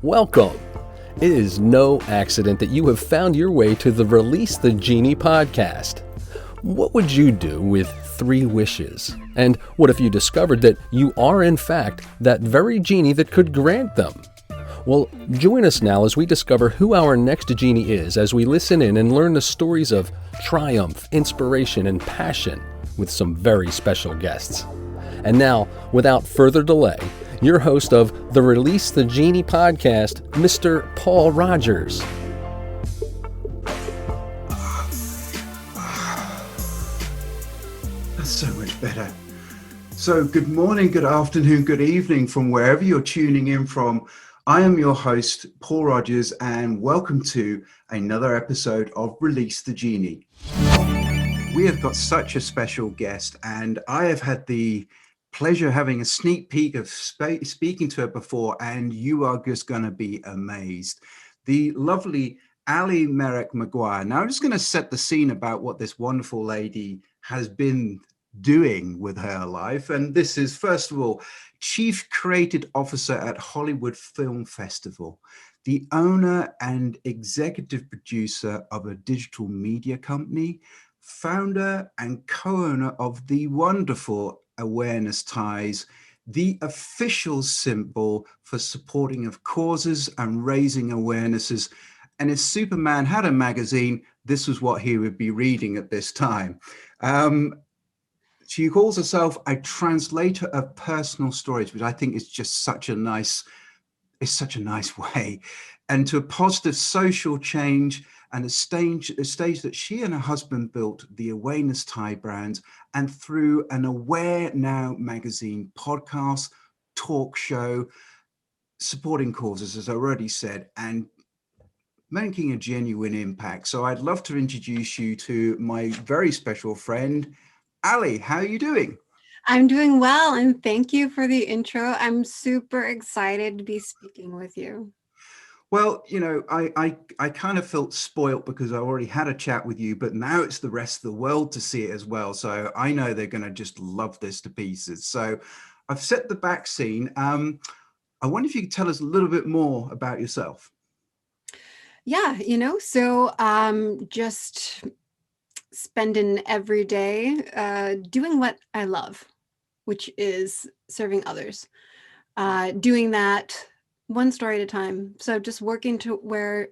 Welcome. It is no accident that you have found your way to the Release the Genie podcast. What would you do with 3 wishes? And what if you discovered that you are in fact that very genie that could grant them? Well, join us now as we discover who our next genie is as we listen in and learn the stories of triumph, inspiration, and passion with some very special guests. And now, without further delay, your host of the Release the Genie podcast, Mr. Paul Rogers. That's so much better. So good morning, good afternoon, good evening from wherever you're tuning in from. I am your host, Paul Rogers, and welcome to another episode of Release the Genie. We have got such a special guest, and I have had the pleasure of having a sneak peek of speaking to her before, and you are just going to be amazed. The lovely Allie Merrick McGuire. Now, I'm just going to set the scene about what this wonderful lady has been doing with her life. And this is, first of all, Chief Creative Officer at Hollywood Film Festival, the owner and executive producer of a digital media company, founder and co-owner of the wonderful Awareness Ties, the official symbol for supporting of causes and raising awarenesses. And if Superman had a magazine, this was what he would be reading at this time. She calls herself a translator of personal stories, which I think is just such a nice way, and to a positive social change and a stage that she and her husband built the Awareness Tie brand, and through an Aware Now magazine podcast, talk show, supporting causes, as I already said, and making a genuine impact. So I'd love to introduce you to my very special friend, Allie. How are you doing? I'm doing well, and thank you for the intro. I'm super excited to be speaking with you. Well, you know, I kind of felt spoilt because I already had a chat with you, but now it's the rest of the world to see it as well. So I know they're going to just love this to pieces. So I've set the back scene. I wonder if you could tell us a little bit more about yourself. Yeah, so just spending every day doing what I love, which is serving others. Doing that one story at a time. So just working to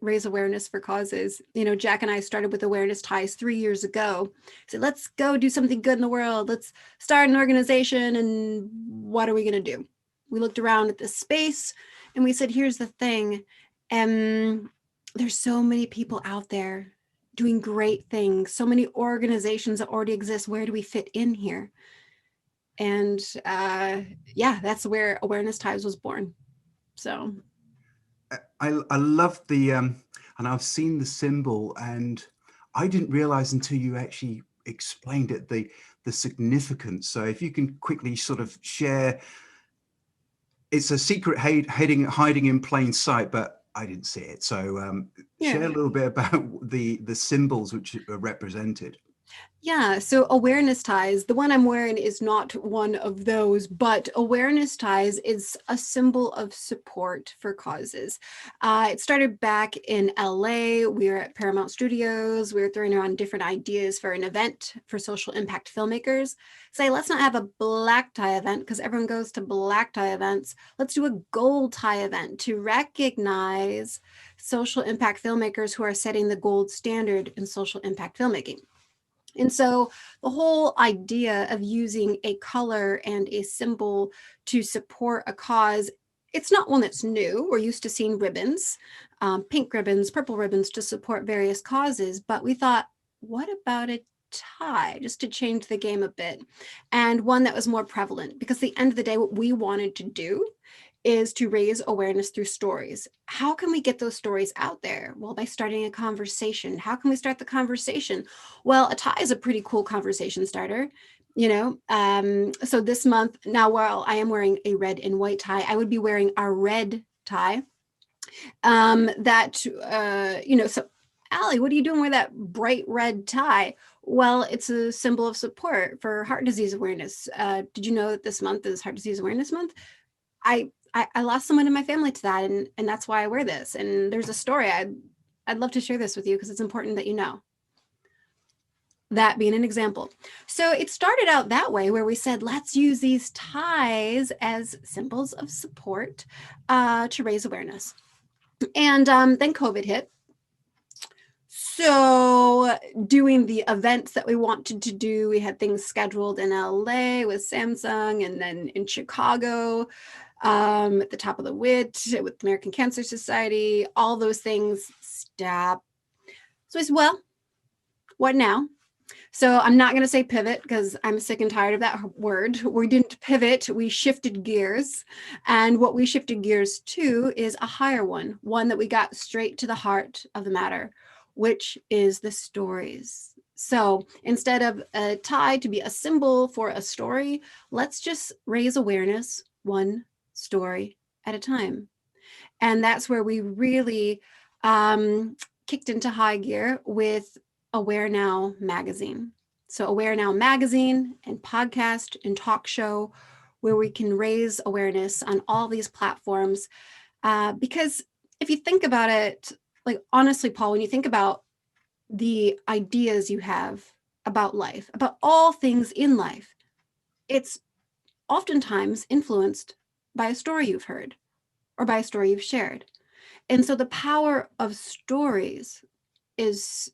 raise awareness for causes. Jack and I started with Awareness Ties 3 years ago. So let's go do something good in the world. Let's start an organization. And what are we going to do? We looked around at this space and we said, here's the thing. There's so many people out there doing great things. So many organizations that already exist. Where do we fit in here? And that's where Awareness Ties was born. So I love the and I've seen the symbol, and I didn't realize until you actually explained it the significance. So if you can quickly sort of share, it's a secret hiding in plain sight, but I didn't see it. So share a little bit about the symbols which are represented. Yeah, so Awareness Ties, the one I'm wearing is not one of those, but Awareness Ties is a symbol of support for causes. It started back in LA. We were at Paramount Studios. We were throwing around different ideas for an event for social impact filmmakers. Say, let's not have a black tie event because everyone goes to black tie events. Let's do a gold tie event to recognize social impact filmmakers who are setting the gold standard in social impact filmmaking. And so the whole idea of using a color and a symbol to support a cause, it's not one that's new. We're used to seeing ribbons, pink ribbons, purple ribbons to support various causes. But we thought, what about a tie, just to change the game a bit, and one that was more prevalent? Because at the end of the day, what we wanted to do is to raise awareness through stories. How can we get those stories out there? Well, by starting a conversation. How can we start the conversation? Well, a tie is a pretty cool conversation starter, So this month, now while I am wearing a red and white tie, I would be wearing a red tie. So Allie, what are you doing with that bright red tie? Well, it's a symbol of support for heart disease awareness. Did you know that this month is Heart Disease Awareness Month? I lost someone in my family to that, and that's why I wear this. And there's a story. I'd love to share this with you because it's important that you know. That being an example. So it started out that way, where we said, let's use these ties as symbols of support to raise awareness. And then COVID hit. So doing the events that we wanted to do, we had things scheduled in LA with Samsung, and then in Chicago at the top of the WIT with the American Cancer Society. All those things stop. So I said, well, what now? So I'm not going to say pivot because I'm sick and tired of that word. We didn't pivot. We shifted gears. And what we shifted gears to is a higher one that we got straight to the heart of the matter, which is the stories. So instead of a tie to be a symbol for a story, let's just raise awareness one story at a time. And that's where we really kicked into high gear with Aware Now magazine. So Aware Now magazine and podcast and talk show, where we can raise awareness on all these platforms. Because if you think about it, like honestly, Paul, when you think about the ideas you have about life, about all things in life, it's oftentimes influenced by a story you've heard or by a story you've shared. And so the power of stories is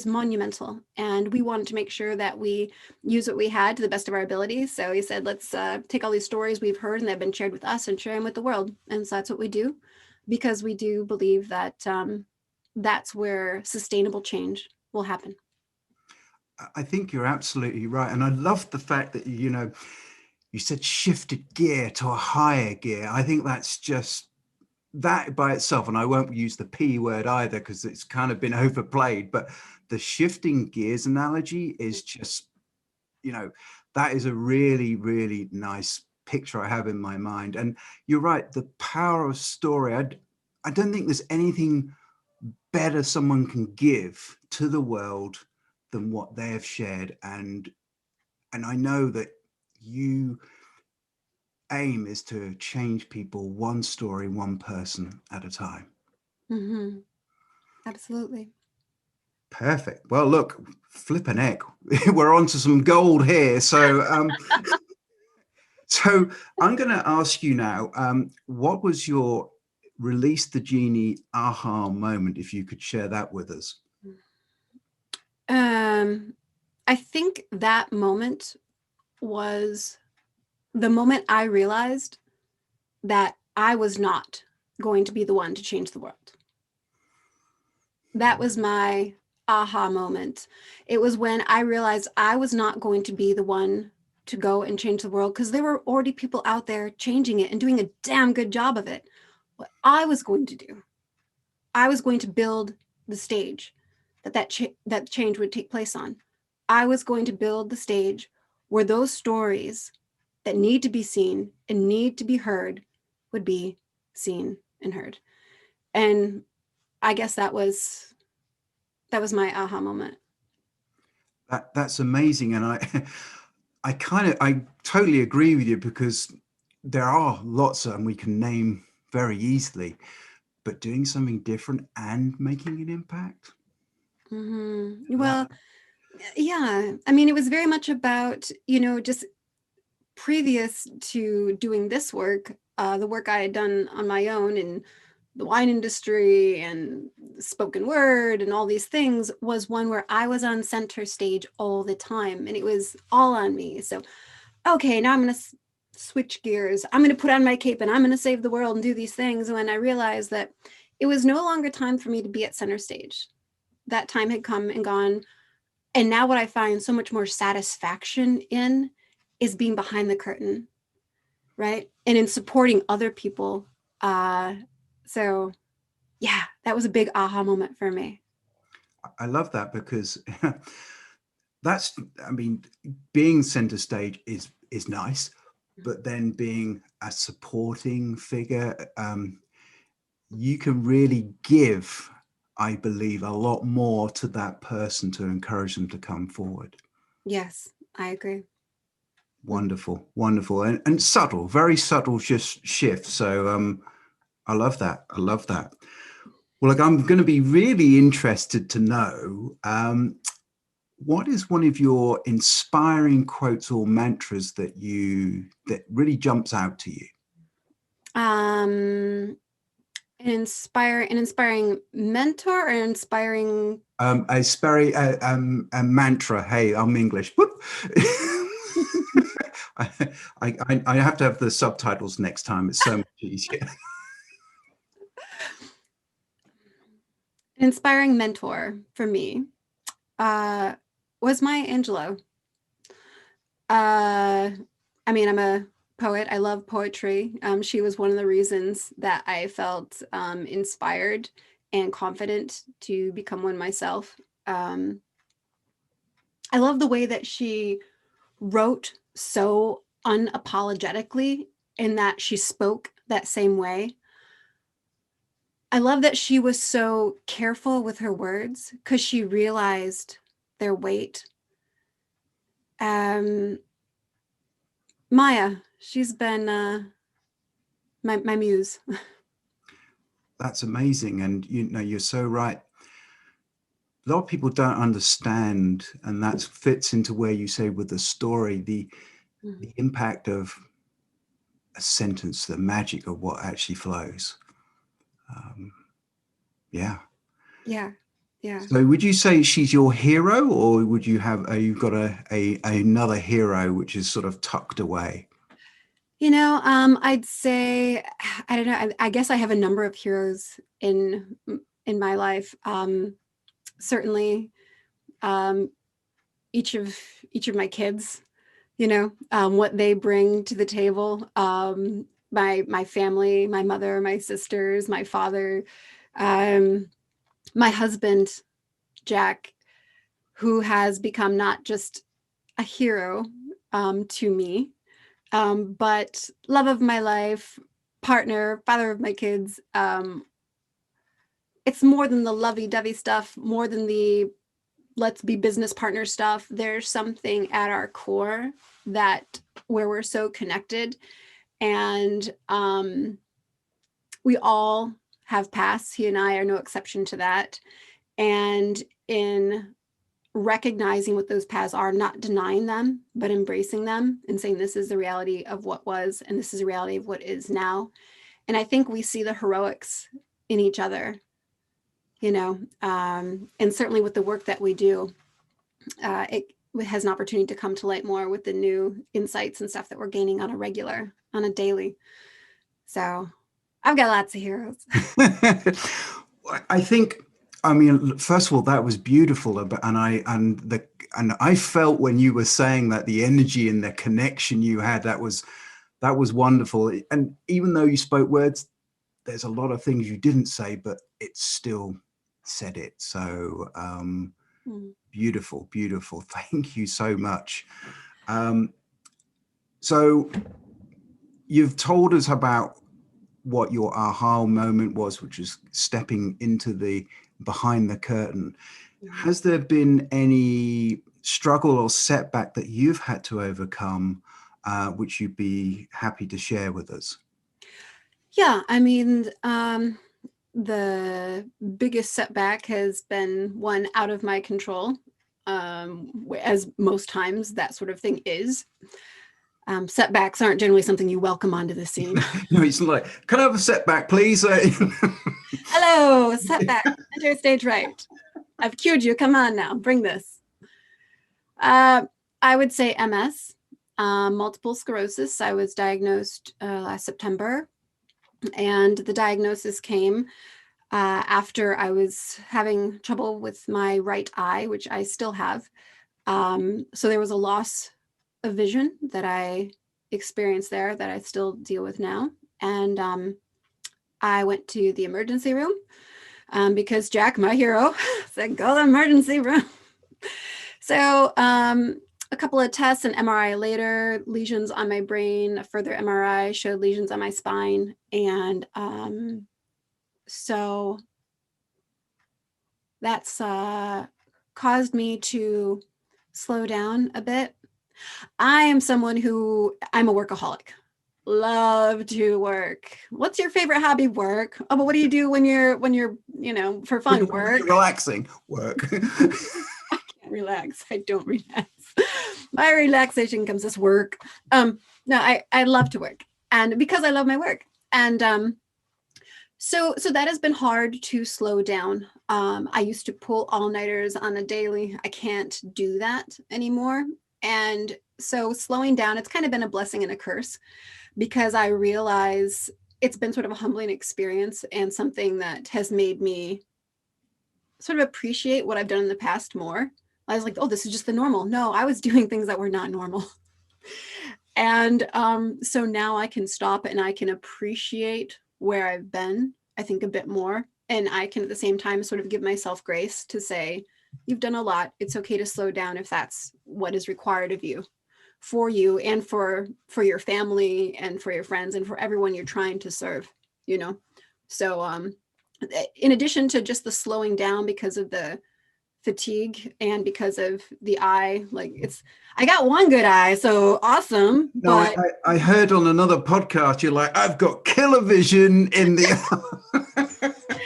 monumental, and we wanted to make sure that we use what we had to the best of our abilities. So he said, let's take all these stories we've heard and they've been shared with us and share them with the world. And so that's what we do, because we do believe that that's where sustainable change will happen. I think you're absolutely right. And I love the fact that, you said shifted gear to a higher gear. I think that's just that by itself, and I won't use the P word either because it's kind of been overplayed, but the shifting gears analogy is just, that is a really, really nice picture I have in my mind. And you're right, the power of story. I don't think there's anything better someone can give to the world than what they have shared. And I know that you aim is to change people one story, one person at a time. Mm-hmm. Absolutely. Perfect. Well, look, flippin' heck, we're on to some gold here. So, so I'm going to ask you now, what was your Release the Genie aha moment, if you could share that with us? I think that moment was the moment I realized that I was not going to be the one to change the world. That was my aha moment. It was when I realized I was not going to be the one to go and change the world, because there were already people out there changing it and doing a damn good job of it. What I was going to do, I was going to build the stage that change would take place on. I was going to build the stage where those stories that need to be seen and need to be heard would be seen and heard. And I guess that was my aha moment. That's amazing. And I totally agree with you, because there are lots of them we can name very easily, but doing something different and making an impact. Mm-hmm. Well, yeah. I mean, it was very much about, just previous to doing this work, the work I had done on my own in the wine industry and spoken word and all these things was one where I was on center stage all the time, and it was all on me. So, okay, now I'm going to switch gears. I'm going to put on my cape and I'm going to save the world and do these things. When I realized that it was no longer time for me to be at center stage. That time had come and gone. And now what I find so much more satisfaction in is being behind the curtain, right? And in supporting other people. So yeah, that was a big aha moment for me. I love that, because being center stage is nice, but then being a supporting figure, you can really give, I believe, a lot more to that person to encourage them to come forward. Yes, I agree. Wonderful, wonderful, and subtle, very subtle just shift. So I love that. I love that. Well, like, I'm going to be really interested to know what is one of your inspiring quotes or mantras that really jumps out to you? An inspiring mentor or inspiring. A mantra. Hey, I'm English. Whoop. I have to have the subtitles next time. It's so much easier. An inspiring mentor for me was Maya Angelou. I mean, I'm a poet. I love poetry. She was one of the reasons that I felt inspired and confident to become one myself. I love the way that she wrote so unapologetically and that she spoke that same way. I love that she was so careful with her words because she realized their weight. Maya, she's been my muse. That's amazing. And you're so right. A lot of people don't understand, and that fits into where you say with the story, the impact of a sentence, the magic of what actually flows. Yeah. Yeah. Yeah. So would you say she's your hero, or would you have you've got another hero which is sort of tucked away? I'd say, I don't know. I guess I have a number of heroes in my life. Certainly, each of my kids, what they bring to the table. My family, my mother, my sisters, my father, my husband, Jack, who has become not just a hero to me, but love of my life, partner, father of my kids. It's more than the lovey-dovey stuff, more than the let's be business partner stuff. There's something at our core that where we're so connected, and we all have pasts. He and I are no exception to that. And in recognizing what those paths are, not denying them, but embracing them and saying, this is the reality of what was, and this is the reality of what is now. And I think we see the heroics in each other, and certainly with the work that we do, it has an opportunity to come to light more with the new insights and stuff that we're gaining on a daily. So I've got lots of heroes. I think, I mean, first of all, that was beautiful, and I felt when you were saying that, the energy and the connection you had, that was wonderful. And even though you spoke words, there's a lot of things you didn't say, but it still said it. So beautiful, beautiful. Thank you so much. So you've told us about what your aha moment was, which is stepping into the behind the curtain. Has there been any struggle or setback that you've had to overcome, which you'd be happy to share with us? Yeah, I mean, the biggest setback has been one out of my control, as most times that sort of thing is. Setbacks aren't generally something you welcome onto the scene. No, it's like, can I have a setback, please? Hello, setback, enter stage right. I've cued you. Come on now, bring this. I would say MS, multiple sclerosis. I was diagnosed last September, and the diagnosis came after I was having trouble with my right eye, which I still have. So there was a loss of vision that I experienced there that I still deal with now. And I went to the emergency room because Jack, my hero, said, go to the emergency room. So a couple of tests, an MRI later, lesions on my brain, a further MRI showed lesions on my spine. And so that's caused me to slow down a bit. I am someone who I'm a workaholic. Love to work. What's your favorite hobby? Work. Oh, but what do you do when you're for fun? When Work. you're relaxing, work. I can't relax. I don't relax. My relaxation comes as work. No, I love to work, and because I love my work, and so that has been hard to slow down. I used to pull all-nighters on a daily. I can't do that anymore, and so slowing down, it's kind of been a blessing and a curse, because I realize it's been sort of a humbling experience and something that has made me sort of appreciate what I've done in the past more. I was like, oh, this is just the normal. No, I was doing things that were not normal. And so now I can stop and I can appreciate where I've been, I think, a bit more. And I can at the same time sort of give myself grace to say, you've done a lot. It's okay to slow down if that's what is required of you, for you and for your family and for your friends and for everyone you're trying to serve, So in addition to just the slowing down because of the fatigue and because of the eye, I got one good eye, so awesome. No, But I heard on another podcast, you're like, I've got killer vision in the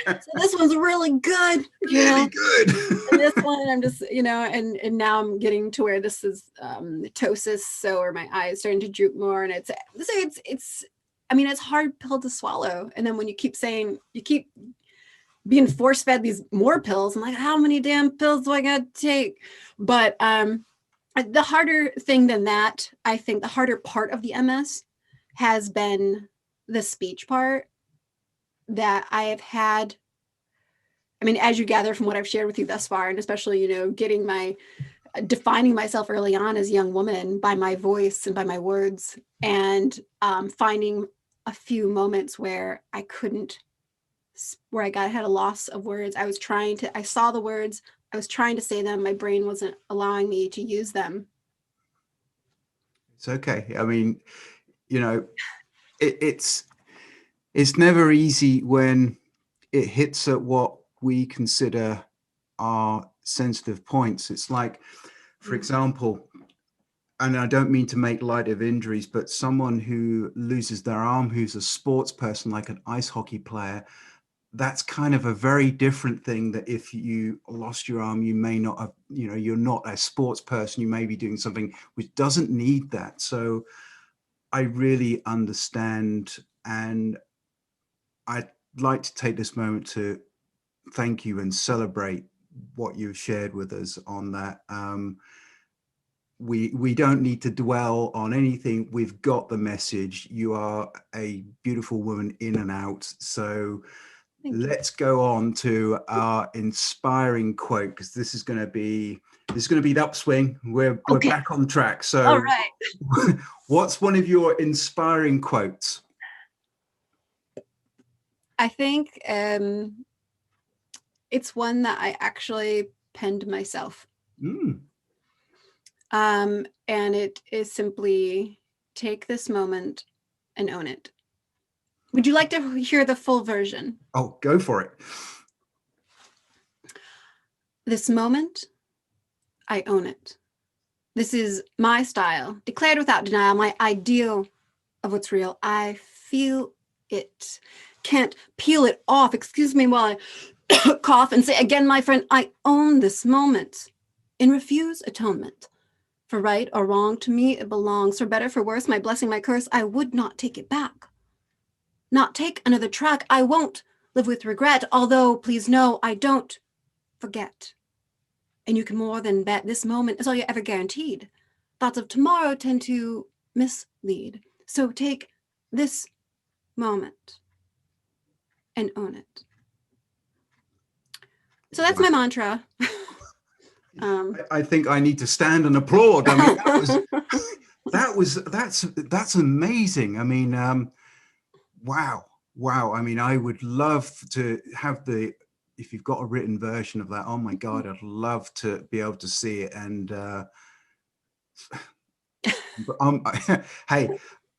so this one's really good, really good. And this one I'm just, and now I'm getting to where this is ptosis, so where my eye is starting to droop more, and it's hard pill to swallow. And then when you keep being force fed these more pills, I'm like, how many damn pills do I got to take? But the harder thing than that, I think the harder part of the MS has been the speech part that I have had. As you gather from what I've shared with you thus far, and especially, defining myself early on as a young woman by my voice and by my words, and finding a few moments where I had a loss of words. I saw the words, I was trying to say them, my brain wasn't allowing me to use them. It's okay. It's never easy when it hits at what we consider are sensitive points. It's like, for example, and I don't mean to make light of injuries, but someone who loses their arm, who's a sports person, like an ice hockey player, that's kind of a very different thing. That if you lost your arm, you may not have, you're not a sports person, you may be doing something which doesn't need that. So I really understand, and I'd like to take this moment to thank you and celebrate what you've shared with us on that. We don't need to dwell on anything. We've got the message. You are a beautiful woman in and out. So let's go on to our inspiring quote, because this is going to be the upswing. We're back on track. So all right. What's one of your inspiring quotes? I think it's one that I actually penned myself. And it is simply, take this moment and own it. Would you like to hear the full version? Oh, go for it. This moment, I own it. This is my style, declared without denial, my ideal of what's real. I feel it. Can't peel it off. Excuse me while I cough and say again, my friend, I own this moment and refuse atonement. For right or wrong, to me it belongs. For better, for worse, my blessing, my curse, I would not take it back. Not take another track. I won't live with regret, although please know I don't forget. And you can more than bet this moment is all you're ever guaranteed. Thoughts of tomorrow tend to mislead. So take this moment and own it. So that's my mantra. I think I need to stand and applaud. I mean, that's amazing. I mean, wow. I mean, I would love to have if you've got a written version of that. Oh my God, I'd love to be able to see it. And hey,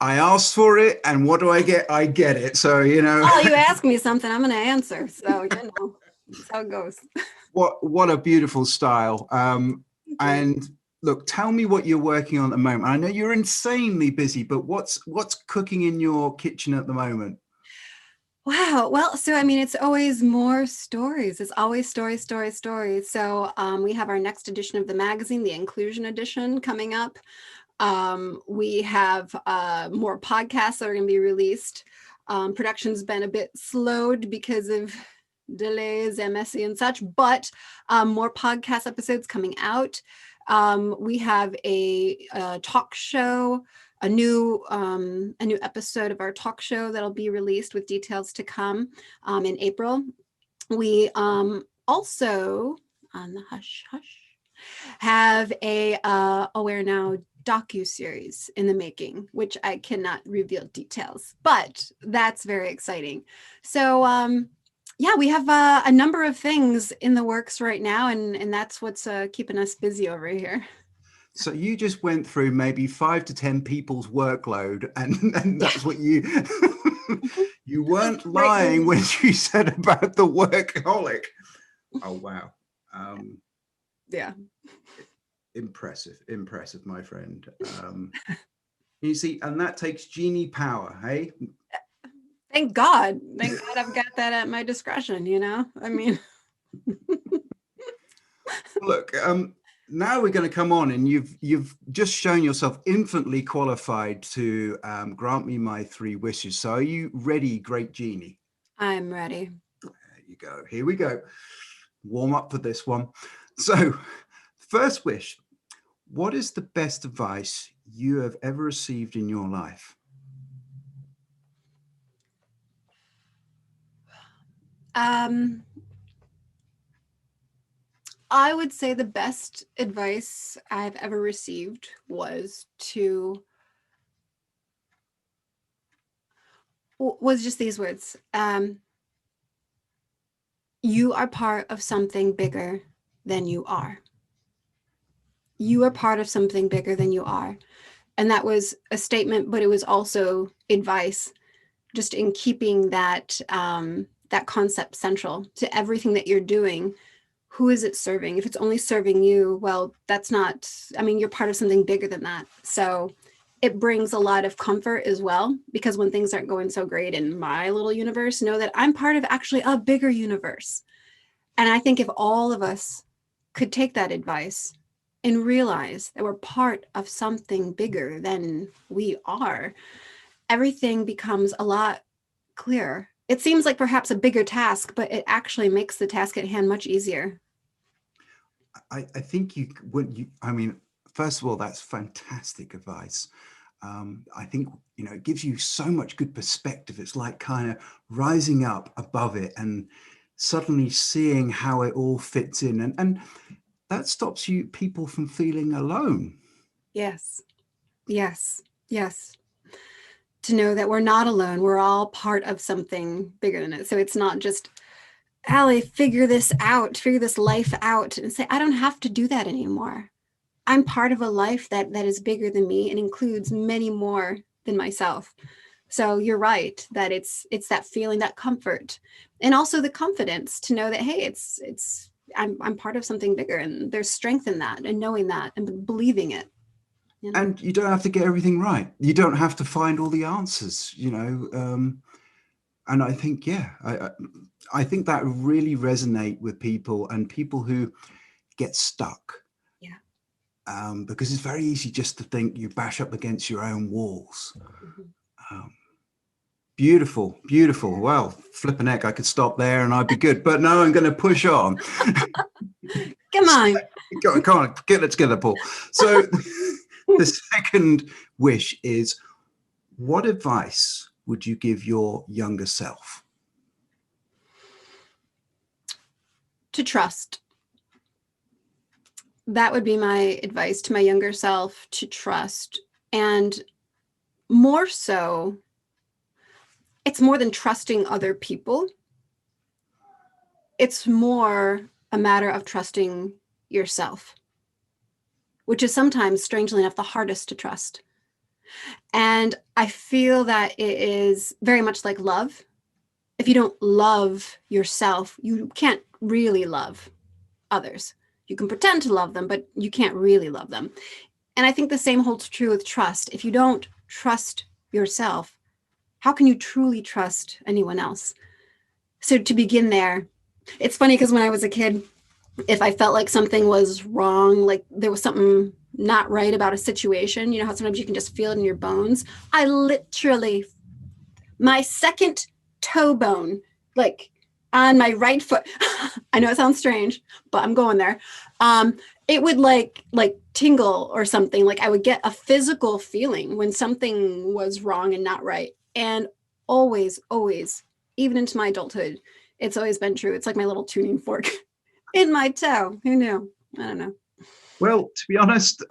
I asked for it, and what do I get? I get it. So, Oh, you ask me something, I'm going to answer. So, that's how it goes. What a beautiful style. And look, tell me what you're working on at the moment. I know you're insanely busy, but what's cooking in your kitchen at the moment? Wow. Well, so I mean, it's always more stories. It's always stories, stories, stories. So we have our next edition of the magazine, the inclusion edition, coming up. We have more podcasts that are going to be released. Production's been a bit slowed because of delays, MSC and such, but more podcast episodes coming out. We have a talk show, a new episode of our talk show that'll be released with details to come in April. We also, on the hush hush, have a Aware Now docu-series in the making, which I cannot reveal details, but that's very exciting. So yeah, we have a number of things in the works right now, and that's what's keeping us busy over here. So you just went through maybe 5 to 10 people's workload, and that's what you you weren't lying when you said about the workaholic. Oh wow. Yeah. Impressive, my friend. You see, and that takes Genie power, hey? Thank God I've got that at my discretion, I mean. Look, now we're going to come on, and you've just shown yourself infinitely qualified to grant me my 3 wishes. So are you ready, great Genie? I'm ready. There you go. Here we go. Warm up for this one. So, first wish, what is the best advice you have ever received in your life? I would say the best advice I've ever received was just these words. You are part of something bigger than you are. You are part of something bigger than you are. And that was a statement, but it was also advice, just in keeping that that concept central to everything that you're doing. Who is it serving? If it's only serving you, well, that's not, I mean, you're part of something bigger than that. So it brings a lot of comfort as well, because when things aren't going so great in my little universe, know that I'm part of actually a bigger universe. And I think if all of us could take that advice and realize that we're part of something bigger than we are, everything becomes a lot clearer. It seems like perhaps a bigger task, but it actually makes the task at hand much easier. I think I mean, first of all, that's fantastic advice. I think, it gives you so much good perspective. It's like kind of rising up above it and suddenly seeing how it all fits in. And that stops people from feeling alone. Yes. To know that we're not alone. We're all part of something bigger than it. So it's not just, Allie, figure this life out, and say, I don't have to do that anymore. I'm part of a life that is bigger than me and includes many more than myself. So you're right that it's that feeling, that comfort, and also the confidence to know that, hey, I'm part of something bigger, and there's strength in that, and knowing that and believing it. And you don't have to get everything right. You don't have to find all the answers, and I think, I think that really resonate with people, and people who get stuck. Yeah. Because it's very easy just to think you bash up against your own walls. Mm-hmm. Beautiful. Well, flipping heck, I could stop there and I'd be good, but no, I'm going to push on. Come on. Come on, get it together, Paul. So the second wish is, what advice would you give your younger self? To trust. That would be my advice to my younger self, to trust. And more so, it's more than trusting other people. It's more a matter of trusting yourself, which is sometimes, strangely enough, the hardest to trust. And I feel that it is very much like love. If you don't love yourself, you can't really love others. You can pretend to love them, but you can't really love them. And I think the same holds true with trust. If you don't trust yourself, how can you truly trust anyone else? So to begin there, it's funny because when I was a kid, if I felt like something was wrong, like there was something not right about a situation, you know how sometimes you can just feel it in your bones. I literally, my second toe bone, like on my right foot, I know it sounds strange, but I'm going there. It would like tingle or something. Like I would get a physical feeling when something was wrong and not right. And always, even into my adulthood, it's always been true. It's like my little tuning fork in my toe. Who knew? I don't know. Well, to be honest,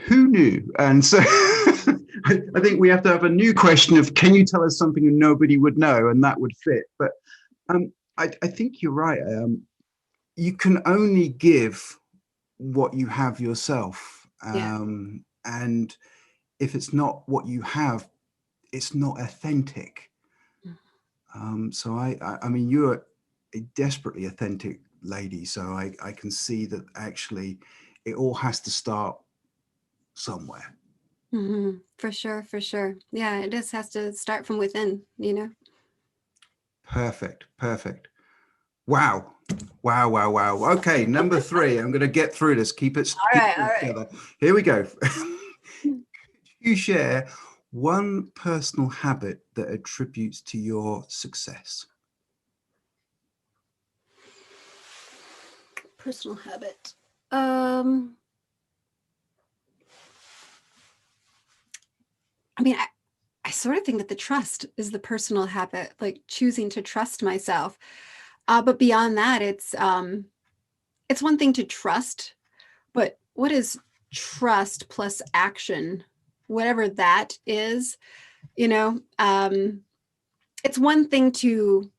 who knew? And so I think we have to have a new question of, can you tell us something nobody would know? And that would fit. But I think you're right. You can only give what you have yourself. And if it's not what you have, it's not authentic. So I mean, you're a desperately authentic lady. So I can see that actually it all has to start somewhere. Mm-hmm. For sure. Yeah, it just has to start from within, you know? Perfect. Wow. Okay, number 3. I'm going to get through this. Keep it together. Here we go. Could you share one personal habit that attributes to your success? Personal habit. I mean, I sort of think that the trust is the personal habit, like choosing to trust myself. But beyond that, it's one thing to trust, but what is trust plus action, whatever that is, you know, it's one thing to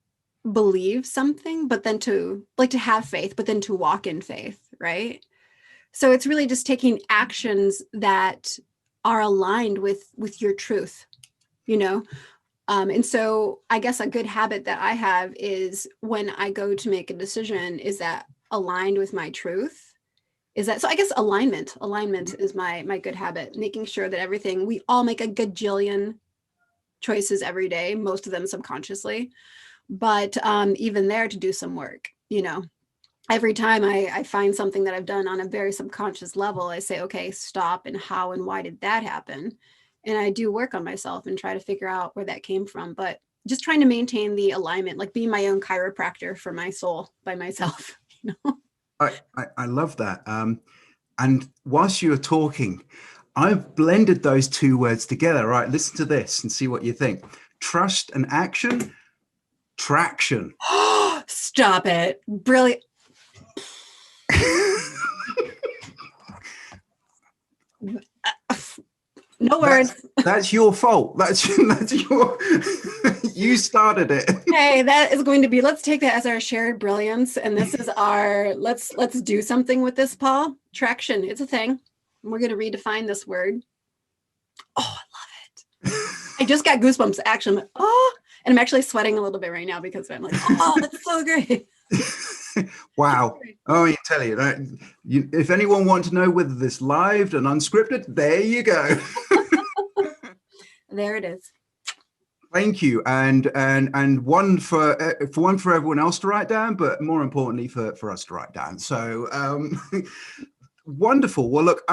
believe something, but then to have faith, but then to walk in faith, right? So it's really just taking actions that are aligned with your truth, you know. And so I guess a good habit that I have is when I go to make a decision, is that aligned with my truth? So I guess alignment is my good habit, making sure that everything, we all make a gajillion choices every day, most of them subconsciously, but even there to do some work, you know. Every time I find something that I've done on a very subconscious level, I say, okay, stop, and how and why did that happen? And I do work on myself and try to figure out where that came from. But just trying to maintain the alignment, like being my own chiropractor for my soul by myself. You know? I love that. And whilst you were talking, I've blended those two words together. Right, listen to this and see what you think. Trust and action, traction. Stop it. Brilliant. No words. That's your fault. That's your. You started it. Hey, that is going to be. Let's take that as our shared brilliance, and this is our. Let's do something with this, Paul. Traction. It's a thing. We're going to redefine this word. Oh, I love it. I just got goosebumps. Actually, and I'm actually sweating a little bit right now because I'm like, oh, that's so great. Wow. Oh, I tell you, if anyone wants to know whether this live and unscripted, there you go. There it is. Thank you, and one for everyone else to write down, but more importantly for us to write down. So wonderful. Well, look,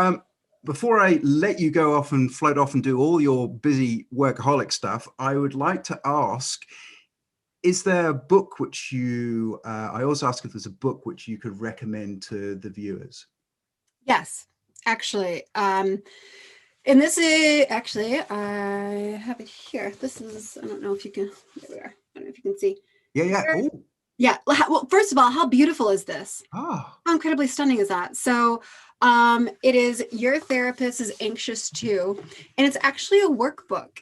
before I let you go off and float off and do all your busy workaholic stuff, I would like to ask, is there a book which you, I always ask if there's a book which you could recommend to the viewers? Yes, actually. And this is actually, I have it here. This is, I don't know if you can, there we are. I don't know if you can see. Yeah. Ooh. Yeah. Well, first of all, how beautiful is this? Oh. How incredibly stunning is that? So it is Your Therapist is Anxious Too. And it's actually a workbook.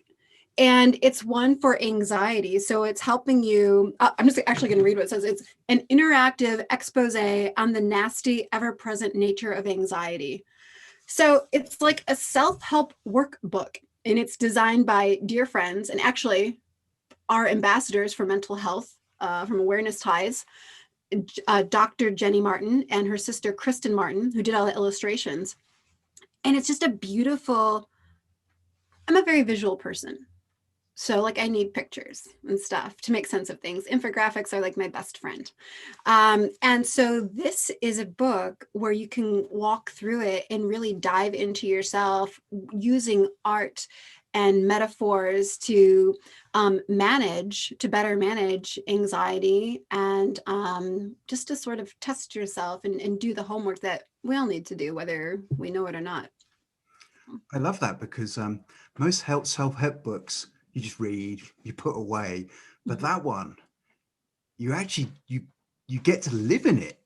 And it's one for anxiety. So it's helping you. I'm just actually going to read what it says. It's an interactive expose on the nasty, ever-present nature of anxiety. So it's like a self-help workbook, and it's designed by dear friends and actually our ambassadors for mental health from Awareness Ties. Dr. Jenny Martin and her sister Kristen Martin, who did all the illustrations. And it's just a beautiful, I'm a very visual person. So like I need pictures and stuff to make sense of things. Infographics are like my best friend. And so this is a book where you can walk through it and really dive into yourself using art and metaphors to better manage anxiety and just to sort of test yourself and do the homework that we all need to do, whether we know it or not. I love that because most self-help books, you just read, you put away, but that one, you actually, you get to live in it.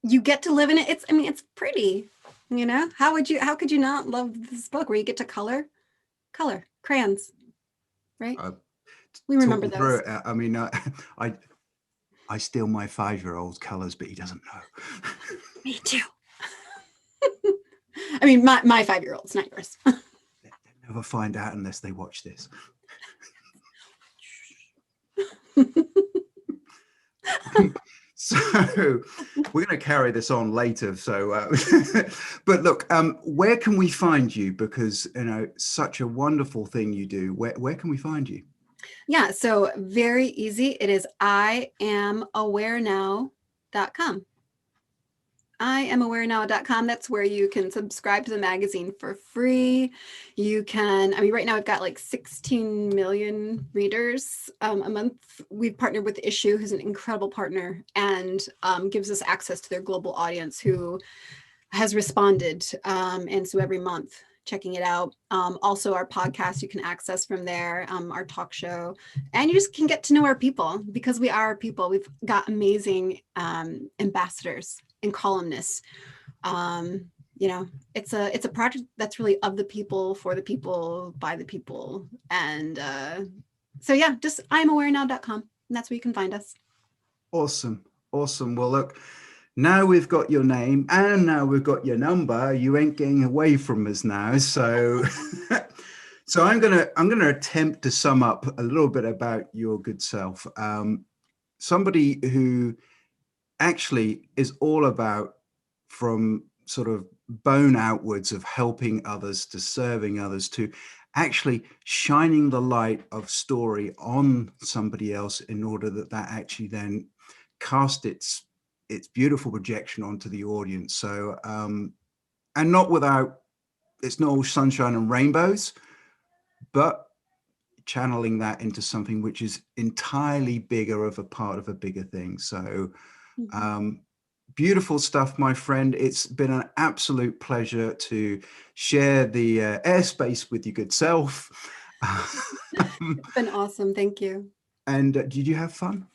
You get to live in it. It's pretty, you know, how could you not love this book where you get to color crayons, right? We remember those. I mean, I steal my 5-year-old's colors, but he doesn't know. Me too. I mean, my 5-year-old's, not yours. They'll never find out unless they watch this. So we're going to carry this on later. So, but look, where can we find you? Because, you know, such a wonderful thing you do. Where can we find you? Yeah, so very easy. It is IamAwareNow.com. IamAwareNow.com. That's where you can subscribe to the magazine for free. You can, I mean, right now I've got like 16 million readers a month. We've partnered with Issue, who's an incredible partner, and gives us access to their global audience who has responded. And so every month, checking it out. Also our podcast, you can access from there, our talk show, and you just can get to know our people because we are people. We've got amazing ambassadors and columnists. You know, it's a project that's really of the people, for the people, by the people. And so yeah, just IamAwareNow.com, and that's where you can find us. Awesome. Well, look, now we've got your name and now we've got your number. You ain't getting away from us now. So so I'm gonna attempt to sum up a little bit about your good self. Somebody who actually is all about, from sort of bone outwards, of helping others to serving others to actually shining the light of story on somebody else in order that actually then cast its beautiful projection onto the audience. So and not without, it's not all sunshine and rainbows, but channeling that into something which is entirely bigger of a part of a bigger thing. So beautiful stuff, my friend. It's been an absolute pleasure to share the airspace with your good self. It's been awesome. Thank you. And did you have fun?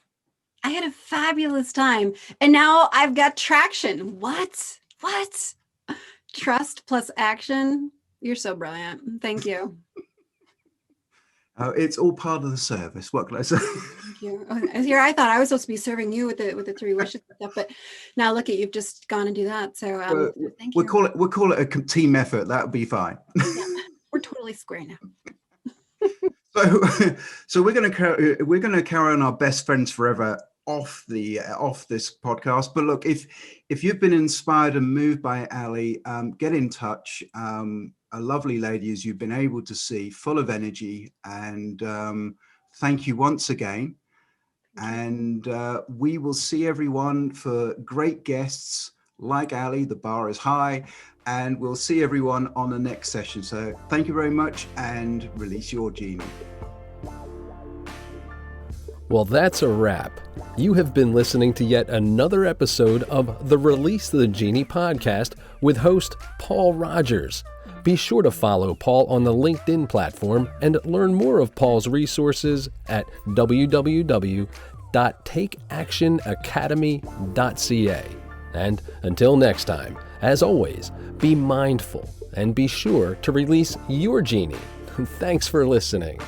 I had a fabulous time. And now I've got traction. What? Trust plus action. You're so brilliant. Thank you. It's all part of the service. What can I say? Thank you. Here, I thought I was supposed to be serving you with the 3 wishes and stuff, but now look at, you've just gone and do that. So thank you. We'll call it a team effort. That would be fine. Yeah, we're totally square now. So we're going to carry on our best friends forever off this podcast. But look, if you've been inspired and moved by Allie, get in touch. A lovely lady, as you've been able to see, full of energy, and thank you once again. And we will see everyone for great guests like Allie. The bar is high, and we'll see everyone on the next session. So thank you very much, and release your genie. Well, that's a wrap. You have been listening to yet another episode of the Release the Genie podcast with host Paul Rogers. Be sure to follow Paul on the LinkedIn platform and learn more of Paul's resources at www.takeactionacademy.ca. And until next time, as always, be mindful and be sure to release your genie. Thanks for listening.